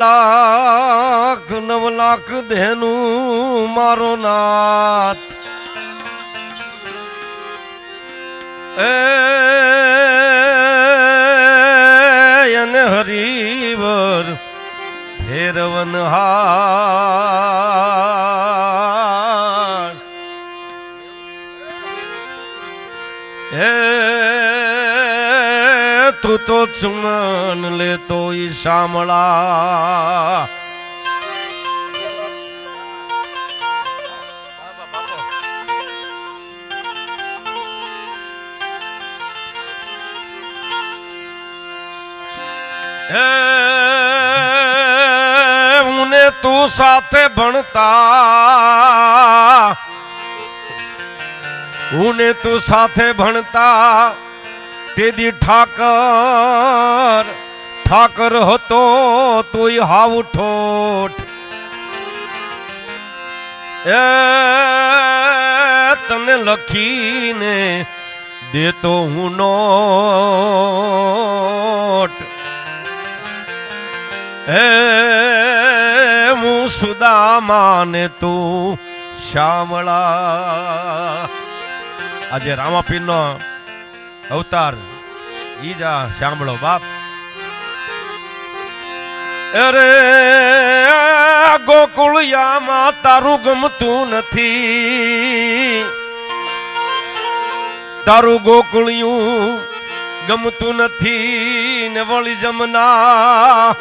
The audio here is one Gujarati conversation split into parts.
લાખ 9 લાખ ધેનું મારો નાથ એને હરિવર ફેરવન હાર તું તો ચુમન લેતો ઈ શામળા ઉને તું સાથે ભણતા ઉને તું સાથે ભણતા તેદી ઠાકર હતો તોય હાવ ઠોઠ તને લખીને દેતો હું નોટ હું સુદામાને તું શામળા આજે રામાપીરનો અવતાર ઈ જા સાંભળો બાપ અરે ગોકુળિયામાં તારું ગમતું નથી તારું ગોકુળિયું ગમતું નથી ને વળી જમના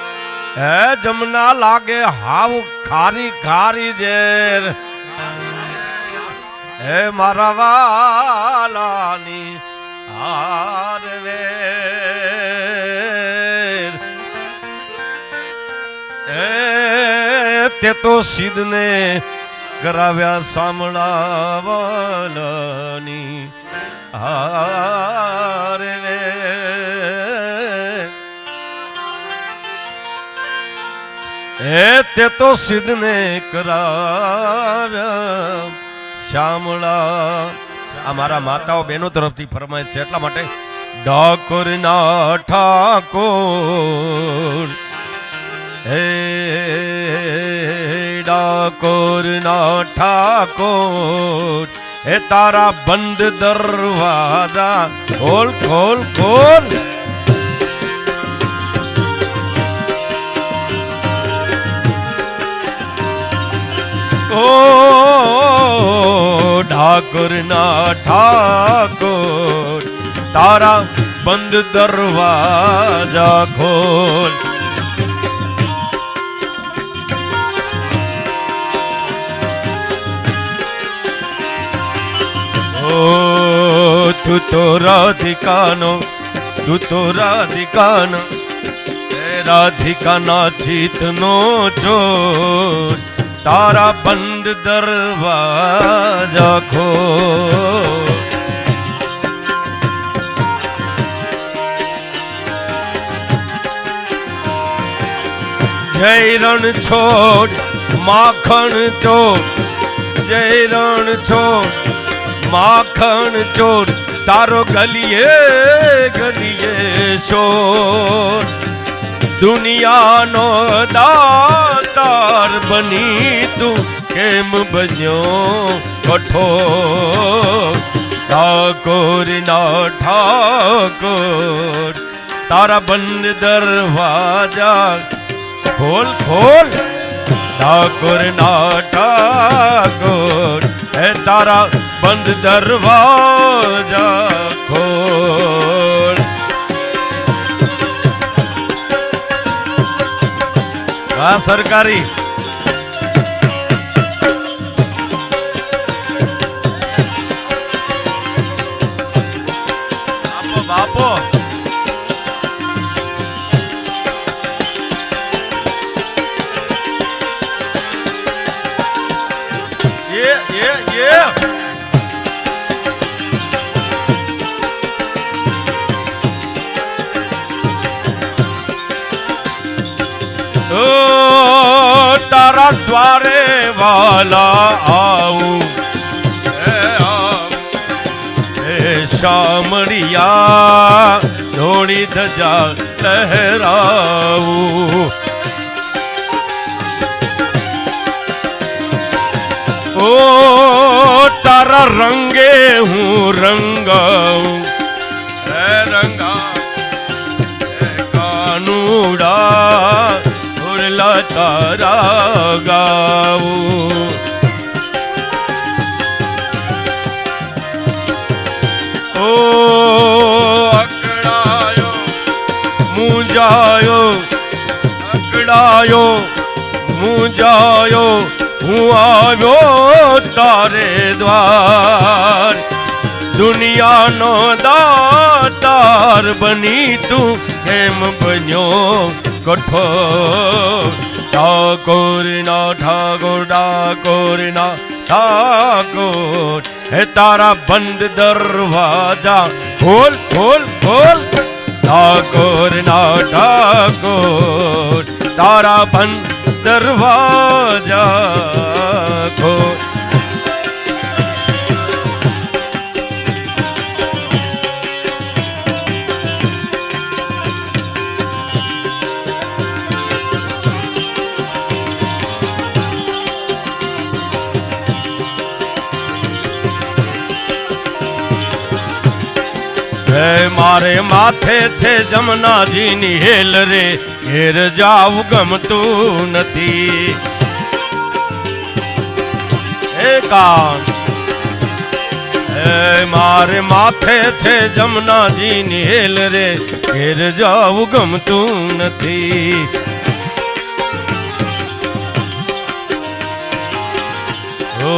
હે જમના લાગે હાવ ખારી ખારી ઝેર હે મારા વાલાની હારવેર તે તો સિદ્ધને કરાવ્યા સાંભળાવલની હારવેર તે તો સિદ્ધને કરાવ્યા શામળા આ મારા માતાઓ બહેનો તરફથી ફરમાય છે એટલા માટે ડાકોર ના ઠાકોર હે ડાકોર ના ઠાકોર હે તારા બંધ દરવાજા ખોલ ખોલ ખોલ ઓ ઠાકોર ના ઠાકોર તારા બંધ દરવાજા ખોલ ઓ તું તો રાધિકાનો રાધિકાના ચિતનો ચોર તારા બંધ દરવાજા ખોલ જય રણ છોડ માખણ ચોર જય રણ છોડ માખણ ચોર તારો ગલીએ ગલીએ શોર દુનિયાનો દાતાર બની તું કેમ બન્યો કઠોર ઠાકોર ના ઠાકોર તારા બંધ દરવાજા ખોલ ખોલ ઠાકોર ના ઠાકોર હે તારા બંધ દરવાજા ખોલ આ સરકારી બાપો બાપો તારા દ્વારે વાલા આવું શામળિયા ધોળી ધજા લહેરાવું ઓ તારા રંગે હું રંગાઉં હે રંગા હે કાનુડા ઉરલા તારા ગાવું ઓ અકળાયો મૂંઝાયો અકળાયો મૂંઝાયો હું આવ્યો તારે દ્વાર દુનિયાનો દાતાર બની તું કેમ બન્યો કઠોર ઠાકોરના ઠાકોર ઠાકોરના ઠાકોર હે તારા બંધ દરવાજા ખોલ ખોલ ખોલ ઠાકોરના ઠાકોર તારા બંધ દરવાજા ખોલ મારે માથે છે જમનાજીની હેલ રે ઘેર જાવું ગમતું નથી હે કાન મારે માથે છે જમનાજીની હેલ રે ઘેર જાવું ગમતું નથી ઓ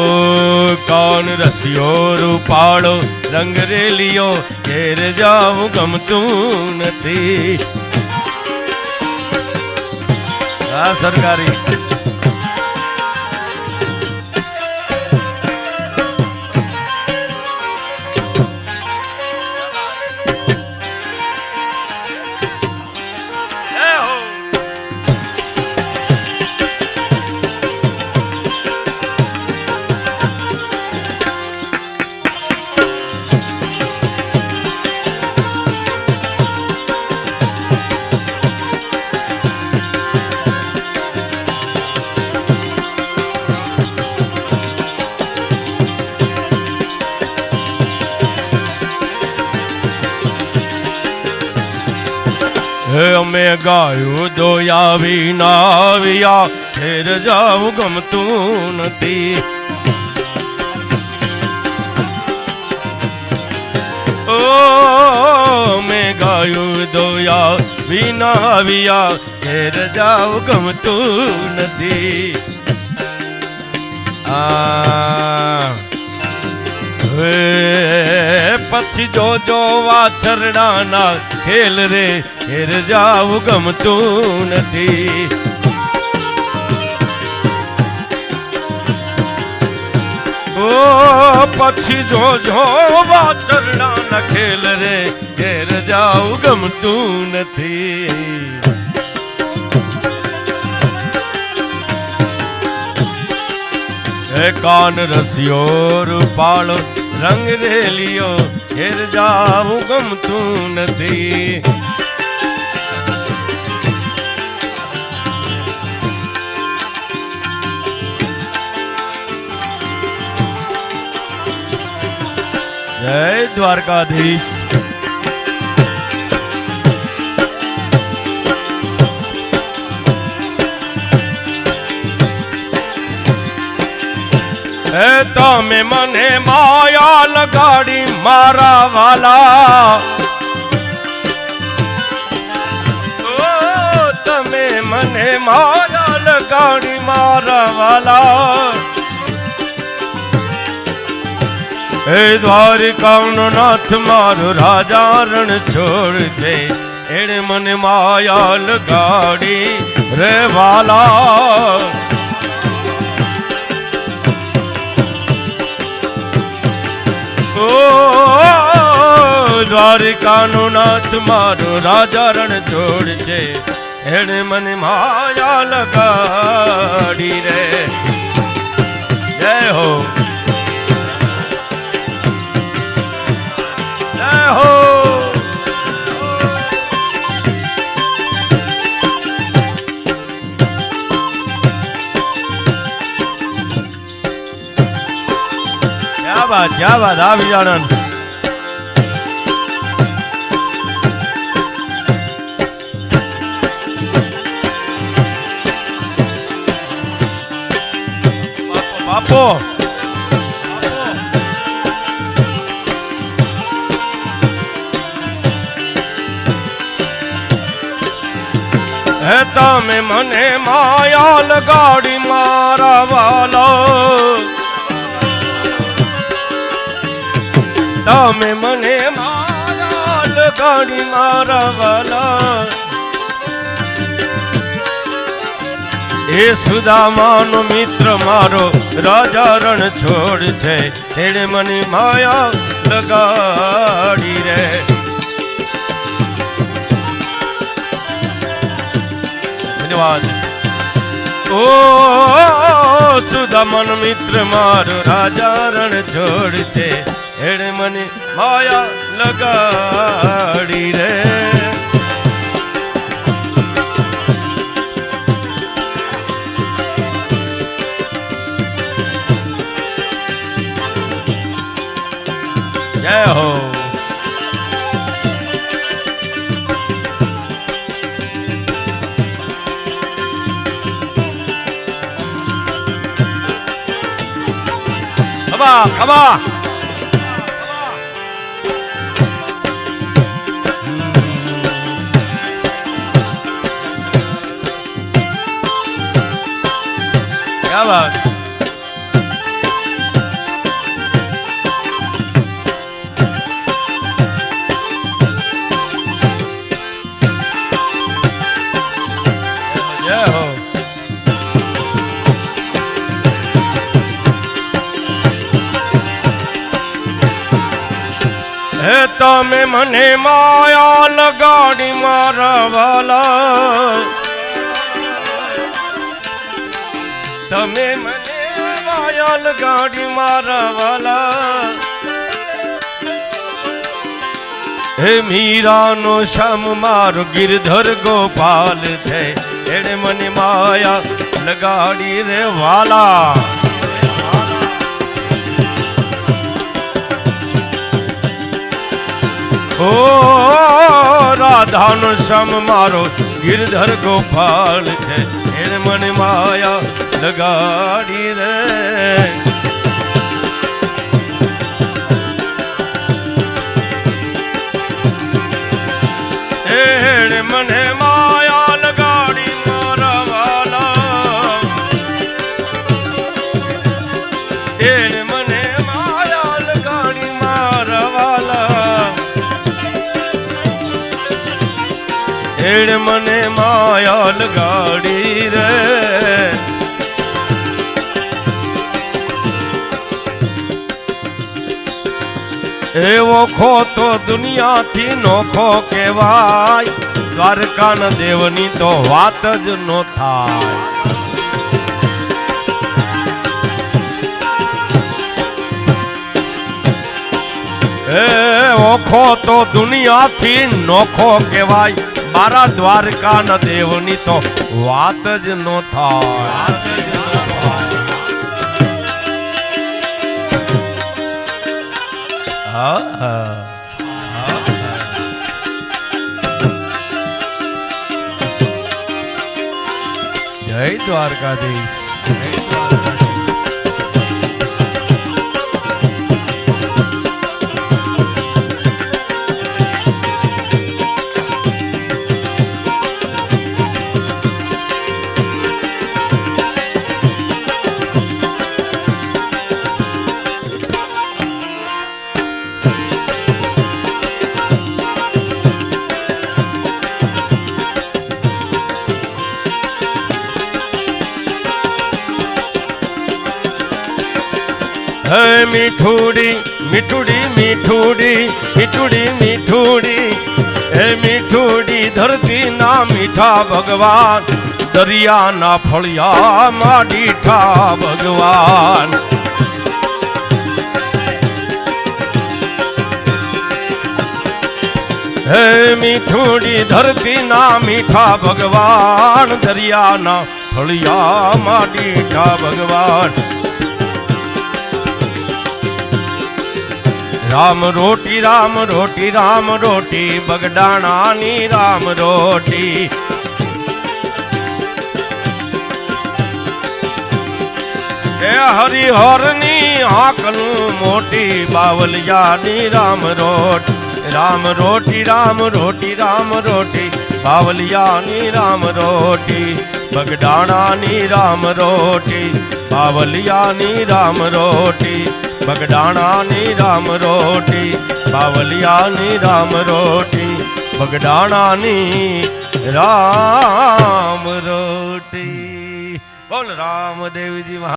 કાન રસિયો રૂપાળો રંગ રેલિયો ઘેર જાવું ગમતું નથી આ સરકારી અમે ગાયું દોયા વિના આવ્યા ઘેર જાવું ગમતું નથી ઓ અમે ગાયું દોયા વિના આવ્યા ઘેર જાવું ગમતું નથી પછી જો વાછરડાના ખેલ રે ઘેર જાવું ગમતું નથી ઓ પછી જો વાછરડાના ખેલ રે ઘેર જાવું ગમતું નથી કાન રસિયો રૂપાળો રંગ રેલિયો ઘેર જાવું ગમતું નથી જય દ્વારકાધીશ તમે મને માયા લગાડી મારા વાલા તમે મને માયા લગાડી મારા વાલા હે દ્વારિકાનો નાથ મારો રાજા રણ છોડજે એણે મને માયા લગાડી રે વાલા દ્વારિકાનો નાથ મારો રાજા રણ છોડજે એણે મને માયા લગાડી રે જય હો જય હો क्या बात आ विजानंद। बापो હે તમે મને માયા લગાડી મારા વાલા, તમે મને માયા લગાડી મારા વાલા, એ સુદામાનો મિત્ર મારો રાજા રણ છોડ છે, એને મને માયા લગાડી રે। ધન્યવાદ। ઓ સુદામાનો મિત્ર મારો રાજા રણ છોડ છે, એને મને માયા લગાડી રે। जय हो। खबा खबा क्या बात। હે તમે મને માયા લગાડી મારા વાલા, તમે મને માયા લગાડી મારા વાલા, હે મીરાનો શ્યામ મારો ગિરધર ગોપાલ છે, એને મને માયા લગાડી રે વાલા। ઓ રાધાનો શ્યામ મારો ગિરધર ગોપાલ છે, એને મને માયા લગાડી રે। એને મને માયા લગાડી મારા વાલા, એને મને માયા લગાડી મારા વાલા, એને મને માયા લગાડી રે। એવો ખો તો દુનિયાથી નોખો કહેવાય, દ્વારકાના દેવની તો વાત જ નો થાય। એવો ખો તો દુનિયાથી નોખો કહેવાય, મારા દ્વારકાના દેવની તો વાત જ નો થાય। જય દ્વારકાધીશ। હે મીઠુડી મીઠુડી મીઠુડી મીઠુડી મીઠુડી, હે મીઠુડી ધરતી ના મીઠા ભગવાન, દરિયાના ફળિયામાં દીઠા ભગવાન। હે મીઠુડી ધરતી ના મીઠા ભગવાન, દરિયાના ફળિયામાં દીઠા ભગવાન। રામ રોટી રામ રોટી રામ રોટી બગડાણાની રામ રોટી એ હરિહરની આંખનું મોટી બાવલિયાની રામ રોટી રામ રોટી રામ રોટી રામ રોટી બાવલિયાની રામ રોટી બગડાણાની રામ રોટી બાવલિયાની રામ રોટી બગડાણાની રામ રોટી બાવલિયાની રામ રોટી બગડાણાની રામ રોટી બોલ રામદેવજી મહા